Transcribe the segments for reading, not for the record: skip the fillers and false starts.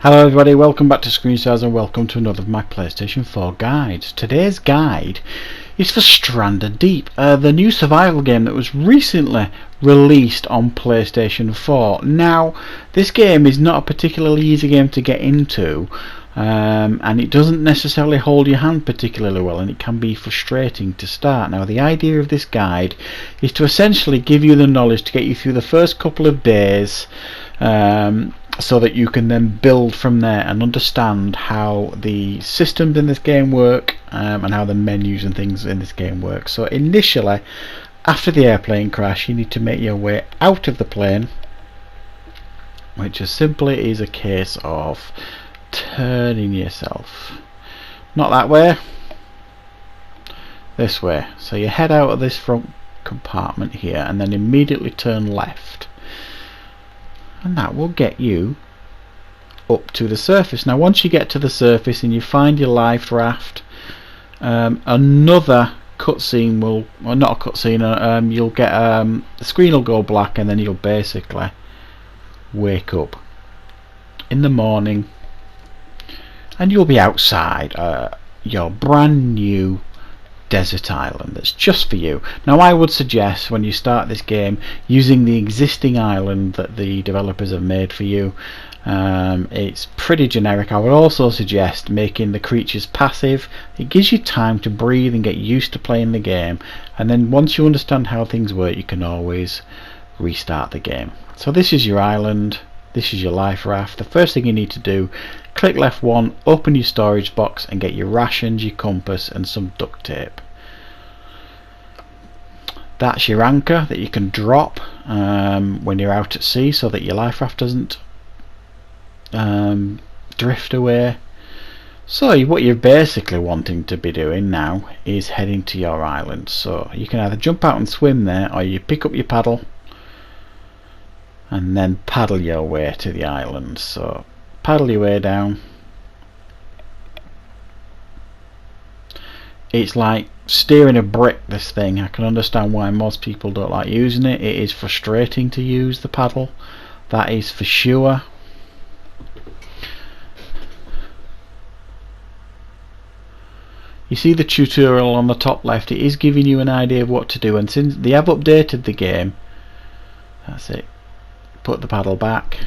Hello everybody, welcome back to Screenstars and welcome to another of my PlayStation 4 guides. Today's guide is for Stranded Deep, the new survival game that was recently released on PlayStation 4. Now, this game is not a particularly easy game to get into, and it doesn't necessarily hold your hand particularly well, and it can be frustrating to start. Now, the idea of this guide is to essentially give you the knowledge to get you through the first couple of days, so that you can then build from there and understand how the systems in this game work, and how the menus and things in this game work. So initially, after the airplane crash, you need to make your way out of the plane, which just simply is a case of turning yourself, not that way, this way. So you head out of this front compartment here and then immediately turn left, and that will get you up to the surface. Now once you get to the surface and you find your life raft, another cutscene will, or not a cutscene, you'll get the screen will go black, and then you'll basically wake up in the morning and you'll be outside your brand new desert island that's just for you. Now I would suggest when you start this game using the existing island that the developers have made for you. It's pretty generic. I would also suggest making the creatures passive. It gives you time to breathe and get used to playing the game, and then once you understand how things work you can always restart the game. So this is your island, this is your life raft. The first thing you need to do, click left one, open your storage box and get your rations, your compass and some duct tape. That's your anchor that you can drop when you're out at sea, so that your life raft doesn't drift away. So what you're basically wanting to be doing now is heading to your island. So you can either jump out and swim there, or you pick up your paddle and then paddle your way to the island. So paddle your way down. It's like steering a brick, this thing. I can understand why most people don't like using it. It is frustrating to use the paddle, that is for sure. You see the tutorial on the top left, it is giving you an idea of what to do, and since they have updated the game, that's it, put the paddle back,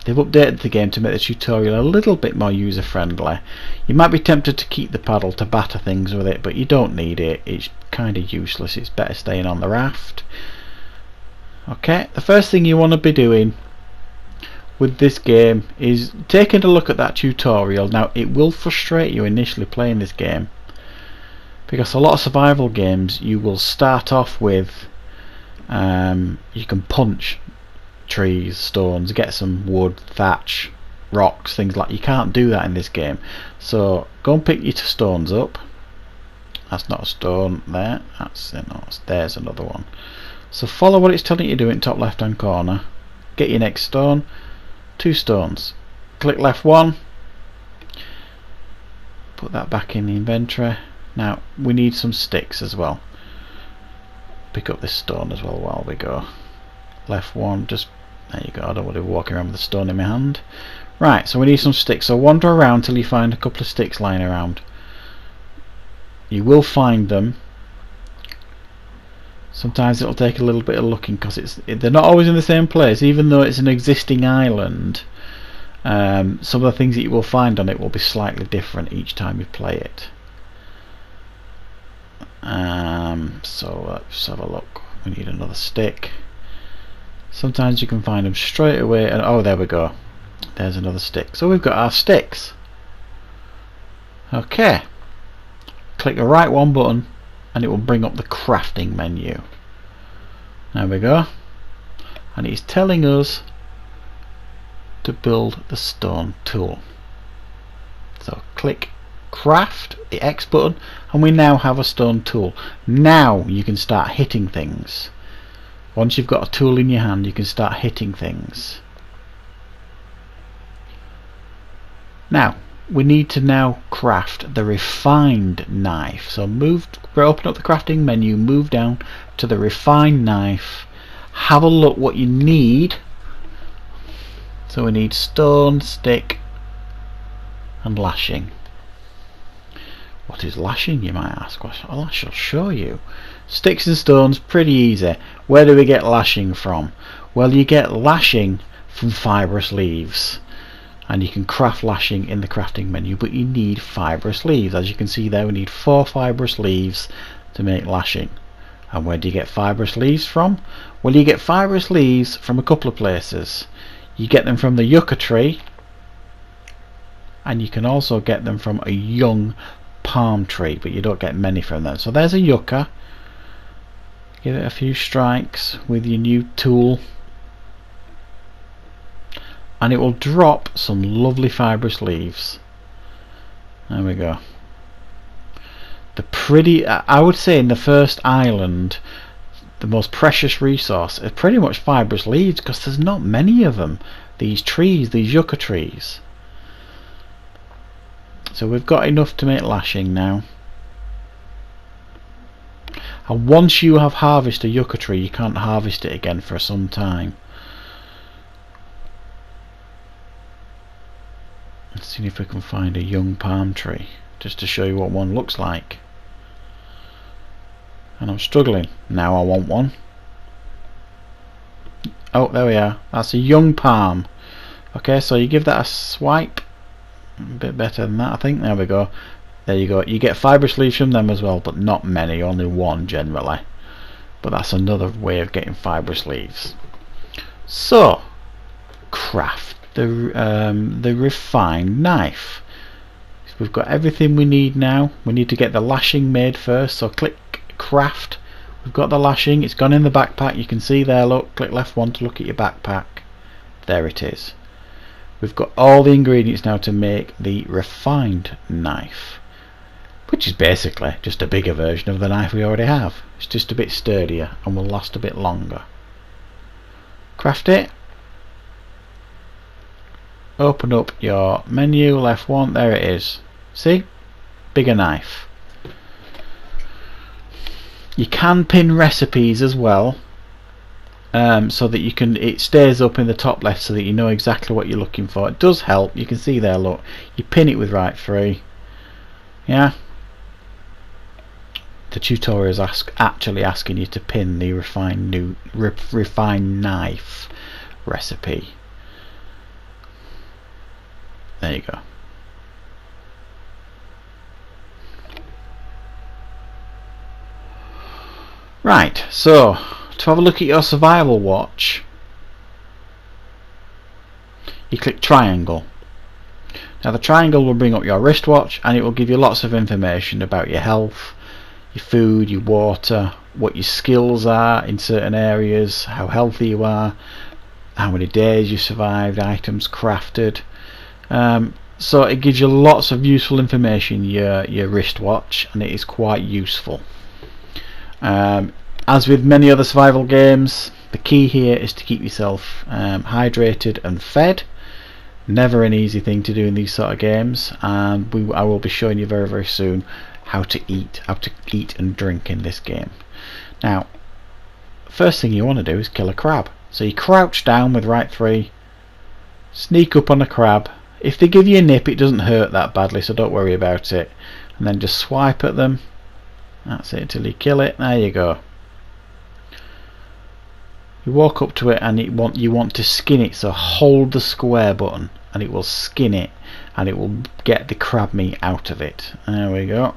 they've updated the game to make the tutorial a little bit more user friendly. You might be tempted to keep the paddle to batter things with it, but you don't need it, it's kind of useless, it's better staying on the raft. Okay, the first thing you want to be doing with this game is taking a look at that tutorial. Now it will frustrate you initially playing this game, because a lot of survival games you will start off with you can punch trees, stones, get some wood, thatch, rocks, things like. You can't do that in this game. So go and pick your stones up. That's not a stone there, that's, no, there's another one. So follow what it's telling you to do in top left hand corner. Get your next stone, 2 stones, click left one, put that back in the inventory. Now we need some sticks as well. Pick up this stone as well while we go. Left one, just there you go. I don't want to be walking around with the stone in my hand. Right, so we need some sticks. So wander around till you find a couple of sticks lying around. You will find them. Sometimes it'll take a little bit of looking, because they're not always in the same place. Even though it's an existing island, some of the things that you will find on it will be slightly different each time you play it. So let's have a look. We need another stick. Sometimes you can find them straight away, and oh, there we go, there's another stick. So we've got our sticks. Okay, click the right one button and it will bring up the crafting menu. There we go, and it's telling us to build the stone tool. So click craft, the X button, and we now have a stone tool. Now you can start hitting things. Once you've got a tool in your hand you can start hitting things. Now we need to now craft the refined knife. So open up the crafting menu, move down to the refined knife, have a look what you need. So we need stone, stick, and lashing. What is lashing, you might ask? Well, I shall show you. Sticks and stones, pretty easy. Where do we get lashing from? Well, you get lashing from fibrous leaves, and you can craft lashing in the crafting menu, but you need fibrous leaves. As you can see there, we need 4 fibrous leaves to make lashing. And where do you get fibrous leaves from? Well, you get fibrous leaves from a couple of places. You get them from the yucca tree, and you can also get them from a young palm tree, but you don't get many from them. So there's a yucca. Give it a few strikes with your new tool, and it will drop some lovely fibrous leaves. There we go. The pretty, I would say in the first island, the most precious resource is pretty much fibrous leaves, because there's not many of them. These trees, these yucca trees. So we've got enough to make lashing now. And once you have harvested a yucca tree, you can't harvest it again for some time. Let's see if we can find a young palm tree, just to show you what one looks like. And I'm struggling. Now I want one. Oh, there we are. That's a young palm. Okay, so you give that a swipe. A bit better than that, I think. There we go. There you go. You get fibrous leaves from them as well, but not many, only one generally. But that's another way of getting fibrous leaves. So, craft the refined knife. We've got everything we need now. We need to get the lashing made first, so click craft. We've got the lashing, it's gone in the backpack. You can see there, look, click left one to look at your backpack. There it is. We've got all the ingredients now to make the refined knife, which is basically just a bigger version of the knife we already have. It's just a bit sturdier and will last a bit longer. Craft it. Open up your menu, left one, there it is. See? Bigger knife. You can pin recipes as well, so that you can, it stays up in the top left so that you know exactly what you're looking for. It does help. You can see there, look, you pin it with right 3. Yeah, the tutorial is actually asking you to pin the refined knife recipe. There you go. Right, so to have a look at your survival watch, you click triangle. Now the triangle will bring up your wristwatch, and it will give you lots of information about your health, your food, your water, what your skills are in certain areas, how healthy you are, how many days you survived, items crafted. So it gives you lots of useful information, your wristwatch, and it is quite useful. As with many other survival games, the key here is to keep yourself hydrated and fed. Never an easy thing to do in these sort of games, and I will be showing you very, very soon how to eat and drink in this game. Now, first thing you want to do is kill a crab. So you crouch down with right 3, sneak up on a crab. If they give you a nip, it doesn't hurt that badly, so don't worry about it. And then just swipe at them. That's it till you kill it. There you go. You walk up to it and you want to skin it, so hold the square button and it will skin it, and it will get the crab meat out of it. There we go.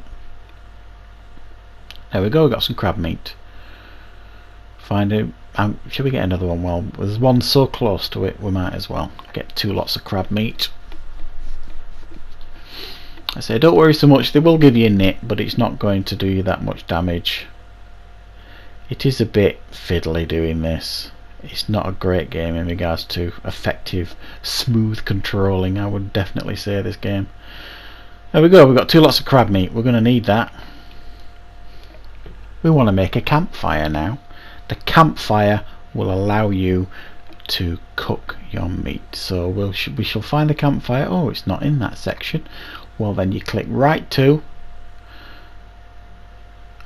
There we go, we've got some crab meat. Find it. Should we get another one? Well, there's one so close to it, we might as well get 2 lots of crab meat. I say don't worry so much, they will give you a nip, but it's not going to do you that much damage. It is a bit fiddly doing this. It's not a great game in regards to effective, smooth controlling, I would definitely say, this game. There we go, we've got 2 lots of crab meat, we're going to need that. We want to make a campfire now. The campfire will allow you to cook your meat. So we shall find the campfire. Oh, it's not in that section. Well, then you click right 2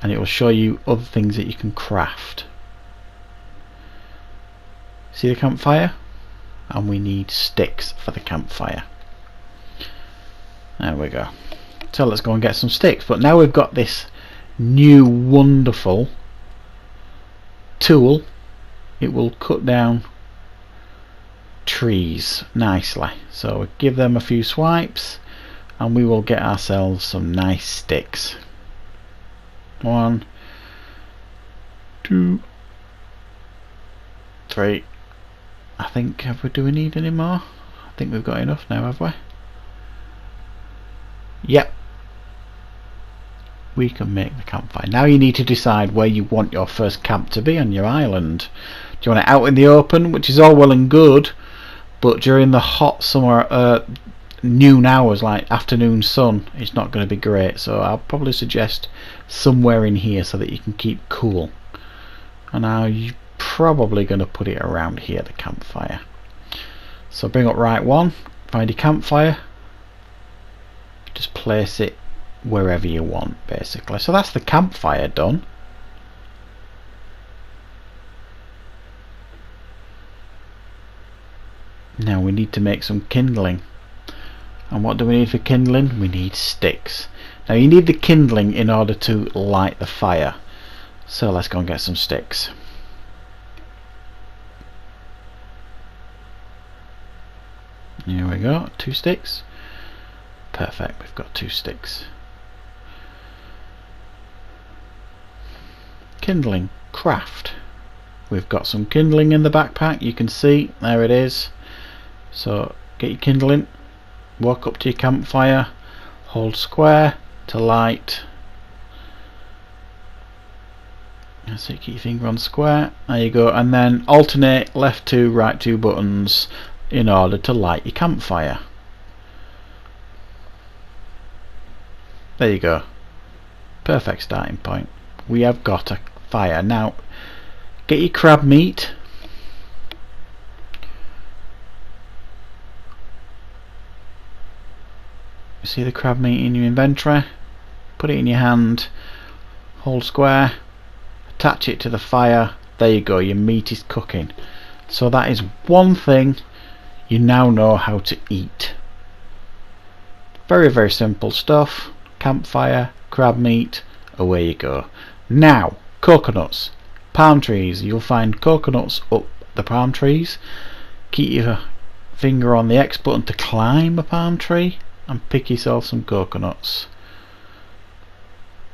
and it will show you other things that you can craft. See the campfire? And we need sticks for the campfire. There we go. So let's go and get some sticks. But now we've got this new wonderful tool. It will cut down trees nicely. So we give them a few swipes and we will get ourselves some nice sticks. 1, 2, 3. I think, do we need any more? I think we've got enough now, have we? Yep. We can make the campfire. Now you need to decide where you want your first camp to be on your island. Do you want it out in the open, which is all well and good, but during the hot summer noon hours, like afternoon sun, it's not going to be great. So I'll probably suggest somewhere in here so that you can keep cool. And now you're probably going to put it around here, the campfire. So bring up right one, find your campfire, just place it wherever you want basically. So that's the campfire done. Now we need to make some kindling. And what do we need for kindling? We need sticks. Now you need the kindling in order to light the fire. So let's go and get some sticks. Here we go, 2 sticks. Perfect, we've got 2 sticks. Kindling, craft. We've got some kindling in the backpack, you can see, there it is. So get your kindling, walk up to your campfire, hold square to light. So you keep your finger on square, there you go, and then alternate left 2, right 2 buttons in order to light your campfire. There you go, perfect starting point. We have got a fire. Now get your crab meat, see the crab meat in your inventory, put it in your hand, hold square, attach it to the fire. There you go, your meat is cooking. So that is one thing you now know how to eat. Very, very simple stuff. Campfire, crab meat, away you go. Now, coconuts, palm trees. You'll find coconuts up the palm trees. Keep your finger on the X button to climb a palm tree and pick yourself some coconuts.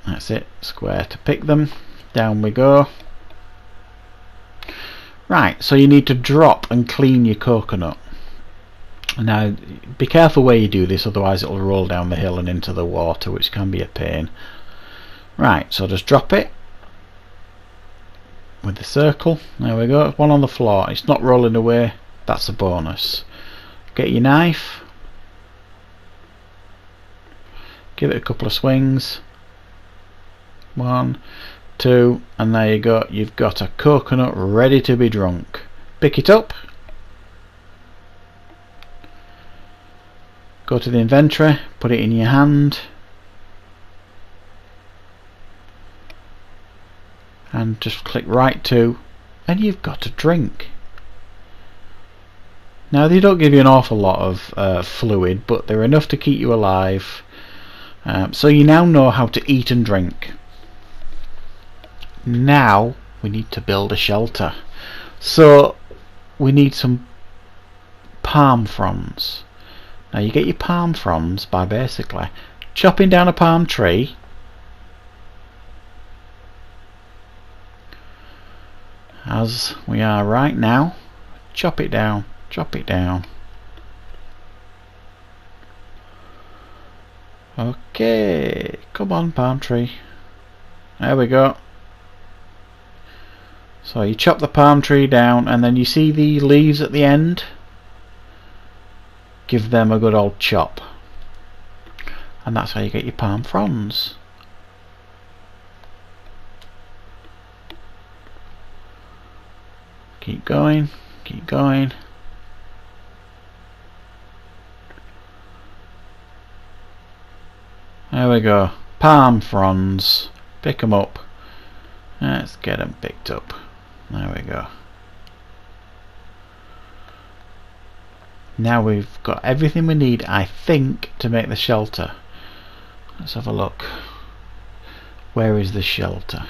That's it, square to pick them. Down we go. Right, so you need to drop and clean your coconut. Now be careful where you do this, otherwise it will roll down the hill and into the water, which can be a pain. Right, so just drop it with the circle. There we go, one on the floor. It's not rolling away, that's a bonus. Get your knife, give it a couple of swings. 1, 2, and there you go, you've got a coconut ready to be drunk. Pick it up, go to the inventory, put it in your hand, and just click right 2, and you've got a drink. Now they don't give you an awful lot of fluid, but they're enough to keep you alive. So you now know how to eat and drink. Now we need to build a shelter. So we need some palm fronds. Now you get your palm fronds by basically chopping down a palm tree, as we are right now. Chop it down, chop it down. Okay, come on palm tree. There we go. So you chop the palm tree down, and then you see the leaves at the end? Give them a good old chop. And that's how you get your palm fronds. Keep going, keep going. There we go, palm fronds. Pick them up. Let's get them picked up. There we go. Now we've got everything we need, I think, to make the shelter. Let's have a look. Where is the shelter?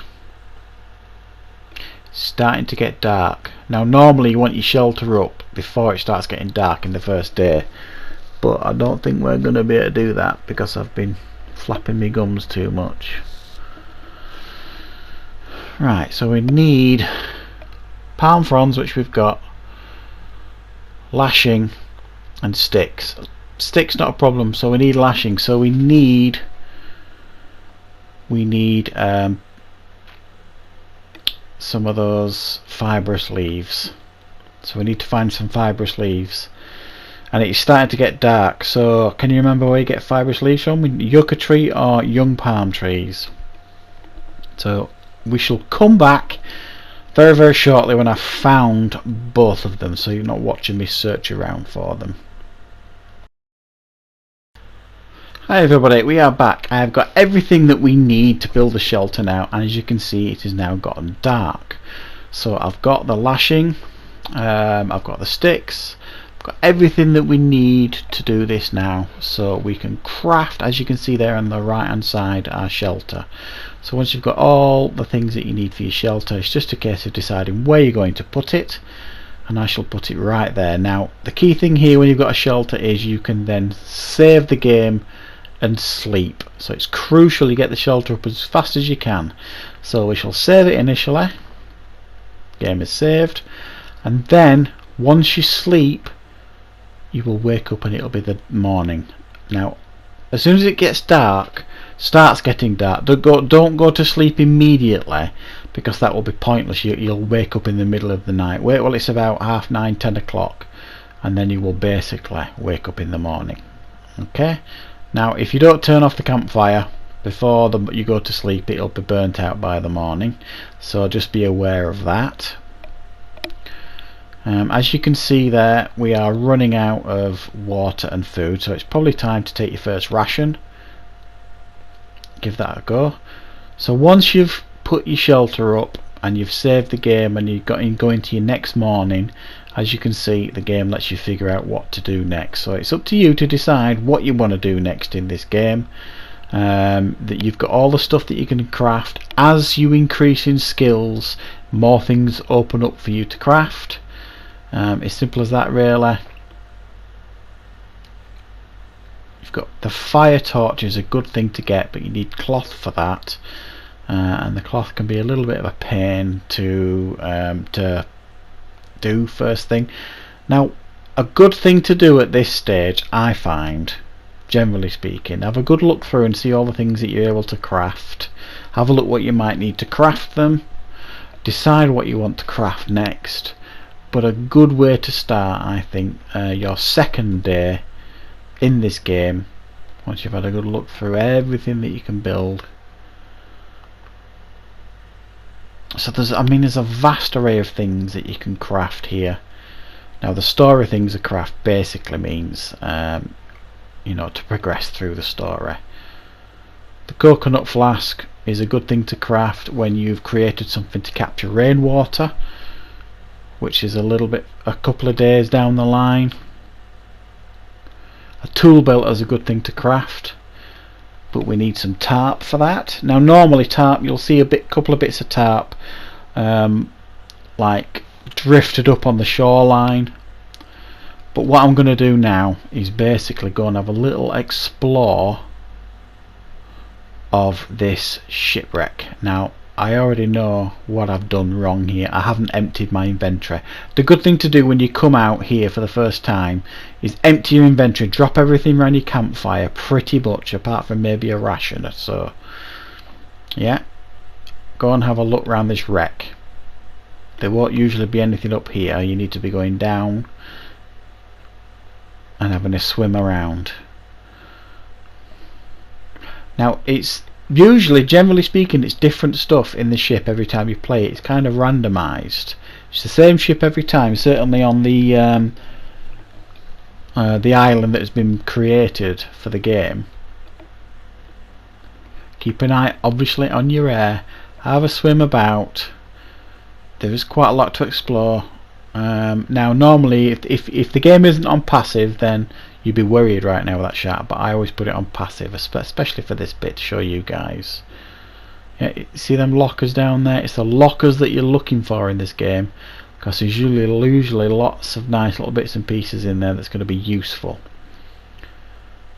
It's starting to get dark. Now normally you want your shelter up before it starts getting dark in the first day, but I don't think we're going to be able to do that because I've been flapping my gums too much. Right, so we need palm fronds, which we've got, lashing and sticks. Sticks not a problem, so we need lashing. So we need some of those fibrous leaves. So we need to find some fibrous leaves, and it's starting to get dark. So can you remember where you get fibrous leaves from? Yucca tree or young palm trees. So we shall come back very, very shortly when I've found both of them, so you're not watching me search around for them. Hi everybody, we are back. I've got everything that we need to build a shelter now, and as you can see it has now gotten dark. So I've got the lashing, I've got the sticks, I've got everything that we need to do this now, so we can craft, as you can see there on the right hand side, our shelter. So once you've got all the things that you need for your shelter, it's just a case of deciding where you're going to put it, and I shall put it right there. Now the key thing here when you've got a shelter is you can then save the game and sleep. So it's crucial you get the shelter up as fast as you can. So we shall save it initially. Game is saved, and then once you sleep you will wake up and it'll be the morning. Now as soon as it gets dark, starts getting dark, don't go to sleep immediately, because that will be pointless. You'll wake up in the middle of the night. Wait till it's about 9:30, 10 o'clock, and then you will basically wake up in the morning. Okay, now if you don't turn off the campfire before you go to sleep, it'll be burnt out by the morning, so just be aware of that. As you can see there, we are running out of water and food, so it's probably time to take your first ration. Give that a go. So once you've put your shelter up and you've saved the game and you've got go into your next morning, as you can see the game lets you figure out what to do next. So it's up to you to decide what you want to do next in this game. That you've got all the stuff that you can craft. As you increase in skills, more things open up for you to craft. As simple as that really. You've got the fire torch is a good thing to get, but you need cloth for that, and the cloth can be a little bit of a pain to do first thing. Now a good thing to do at this stage, I find, generally speaking, have a good look through and see all the things that you're able to craft. Have a look what you might need to craft them, decide what you want to craft next. But a good way to start, I think, your second day in this game, once you've had a good look through everything that you can build. So there's a vast array of things that you can craft here. Now the story things of craft basically means to progress through the story. The coconut flask is a good thing to craft when you've created something to capture rainwater, which is a couple of days down the line. A tool belt is a good thing to craft, but we need some tarp for that. Now normally tarp, you'll see couple of bits of tarp like drifted up on the shoreline, but what I'm going to do now is basically go and have a little explore of this shipwreck. Now I already know what I've done wrong here. I haven't emptied my inventory. The good thing to do when you come out here for the first time is empty your inventory, drop everything around your campfire pretty much, apart from maybe a ration or so. Yeah, go and have a look around this wreck. There won't usually be anything up here. You need to be going down and having a swim around. Now it's usually, generally speaking, it's different stuff in the ship every time you play it. It's kind of randomized. It's the same ship every time, certainly on the island that has been created for the game. Keep an eye obviously on your air, have a swim about. There is quite a lot to explore. Now normally if the game isn't on passive, then you'd be worried right now with that shot, but I always put it on passive, especially for this bit to show you guys. Yeah, see them lockers down there? It's the lockers that you're looking for in this game, because there's usually lots of nice little bits and pieces in there that's going to be useful.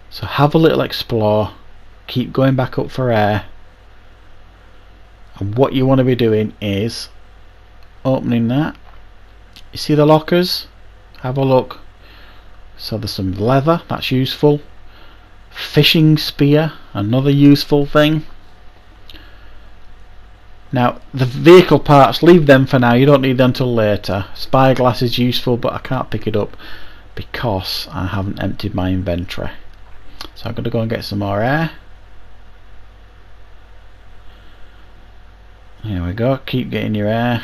So have a little explore, keep going back up for air, and what you want to be doing is opening that. You see the lockers? Have a look. So there's some leather, that's useful. Fishing spear, another useful thing. Now the vehicle parts, leave them for now, you don't need them until later. Spyglass is useful, but I can't pick it up because I haven't emptied my inventory. So I'm going to go and get some more air. Here we go, keep getting your air.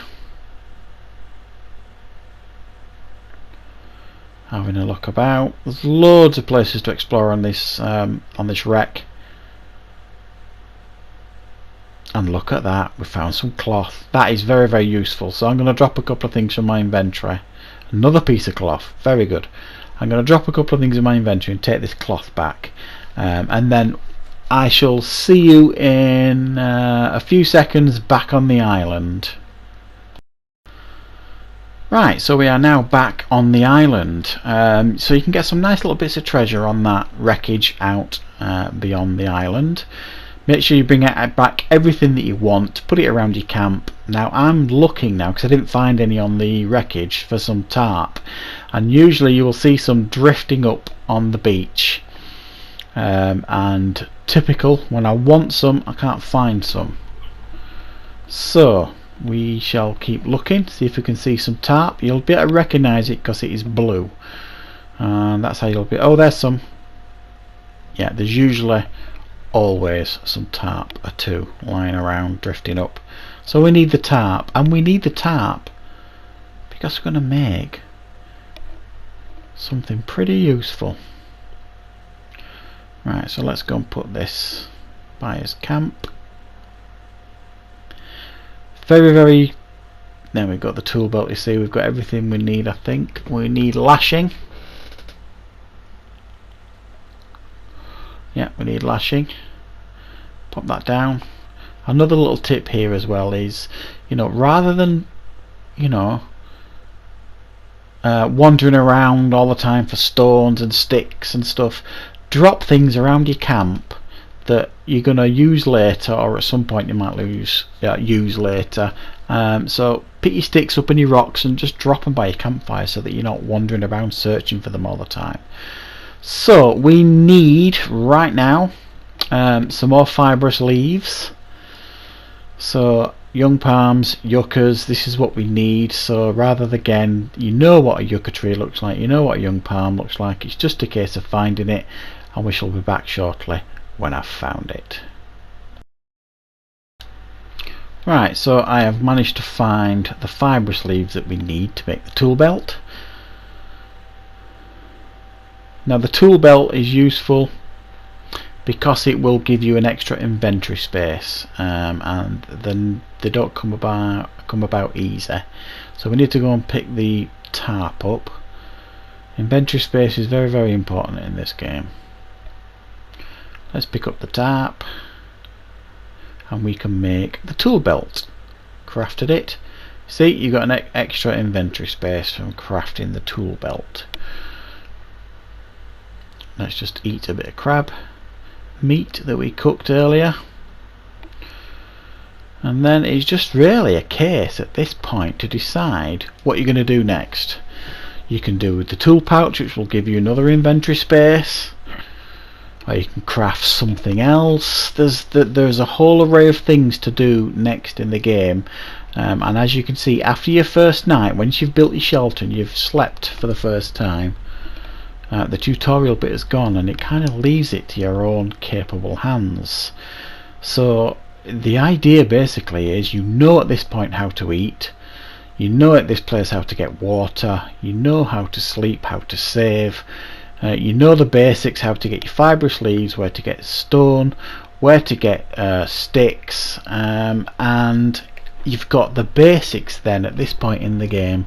Having a look about. There's loads of places to explore on this wreck. And look at that, we found some cloth. That is very, very useful. So I'm going to drop a couple of things from my inventory. Another piece of cloth, very good. I'm going to drop a couple of things in my inventory and take this cloth back. And then I shall see you in a few seconds back on the island. Right, so we are now back on the island. So you can get some nice little bits of treasure on that wreckage out beyond the island. Make sure you bring back everything that you want, put it around your camp. Now I'm looking now, because I didn't find any on the wreckage, for some tarp. And usually you will see some drifting up on the beach. And typical, when I want some, I can't find some. So we shall keep looking, see if we can see some tarp. You'll be able to recognise it because it is blue, and that's how you'll be. Oh, there's some. Yeah, there's usually always some tarp or two lying around drifting up. So we need the tarp, and we need the tarp because we're going to make something pretty useful. Right, so let's go and put this by his camp. Very, very. There we've got the tool belt. You see, we've got everything we need. I think we need lashing. Yeah, we need lashing. Pop that down. Another little tip here as well is, rather than, wandering around all the time for stones and sticks and stuff, drop things around your camp that you're going to use later, or at some point you might use later. So pick your sticks up and your rocks and just drop them by your campfire so that you're not wandering around searching for them all the time. So we need right now some more fibrous leaves. So young palms, yuccas, this is what we need. So rather than, again, you know what a yucca tree looks like, you know what a young palm looks like, it's just a case of finding it, and we shall be back shortly when I've found it. Right, so I have managed to find the fibrous leaves that we need to make the tool belt. Now the tool belt is useful because it will give you an extra inventory space, and then they don't come about easy. So we need to go and pick the tarp up. Inventory space is very, very important in this game. Let's pick up the tarp and we can make the tool belt. Crafted it. See, you've got an extra inventory space from crafting the tool belt. Let's just eat a bit of crab meat that we cooked earlier, and then it's just really a case at this point to decide what you're going to do next. You can do with the tool pouch, which will give you another inventory space, or you can craft something else. There's a whole array of things to do next in the game, and as you can see, after your first night, once you've built your shelter and you've slept for the first time, the tutorial bit is gone, and it kind of leaves it to your own capable hands. So the idea basically is, you know at this point how to eat, you know at this place how to get water, you know how to sleep, how to save, you know the basics, how to get your fibrous leaves, where to get stone, where to get sticks, and you've got the basics then at this point in the game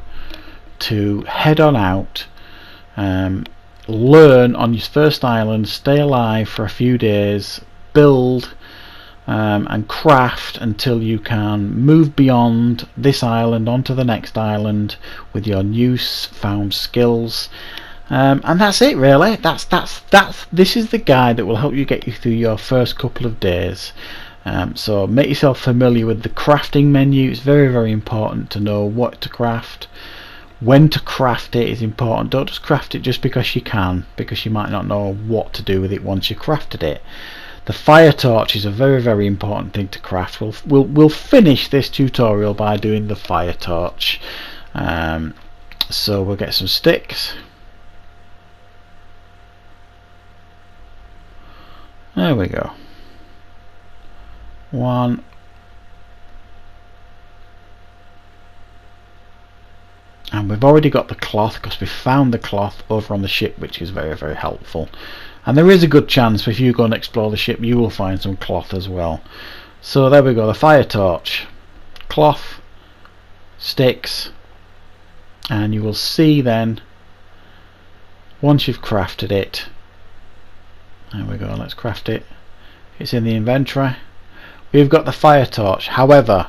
to head on out, learn on your first island, stay alive for a few days, build and craft until you can move beyond this island onto the next island with your new found skills. And that's it really. This is the guide that will help you get you through your first couple of days. So make yourself familiar with the crafting menu. It's very important to know what to craft. When to craft it is important. Don't just craft it just because you can, because you might not know what to do with it once you crafted it. The fire torch is a very important thing to craft. We'll finish this tutorial by doing the fire torch. So we'll get some sticks. There we go. One. And we've already got the cloth because we found the cloth over on the ship, which is very helpful. And there is a good chance if you go and explore the ship you will find some cloth as well. So there we go, the fire torch, cloth, sticks, and you will see then once you've crafted it. There we go, let's craft it. It's in the inventory. We've got the fire torch. However,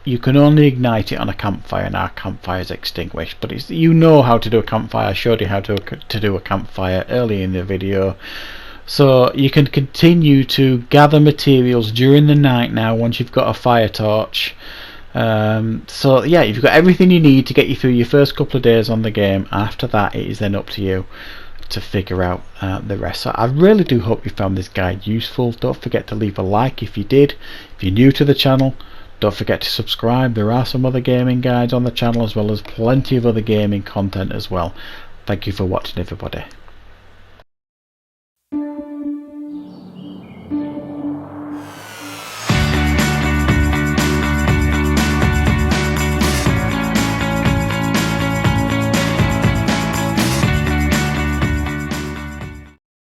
you can only ignite it on a campfire, and our campfire is extinguished. But you know how to do a campfire. I showed you how to do a campfire early in the video. So you can continue to gather materials during the night now once you've got a fire torch. So yeah, you've got everything you need to get you through your first couple of days on the game. After that, it is then up to you to figure out the rest. So I really do hope you found this guide useful. Don't forget to leave a like if you did. If you're new to the channel, don't forget to subscribe. There are some other gaming guides on the channel, as well as plenty of other gaming content as well. Thank you for watching, everybody.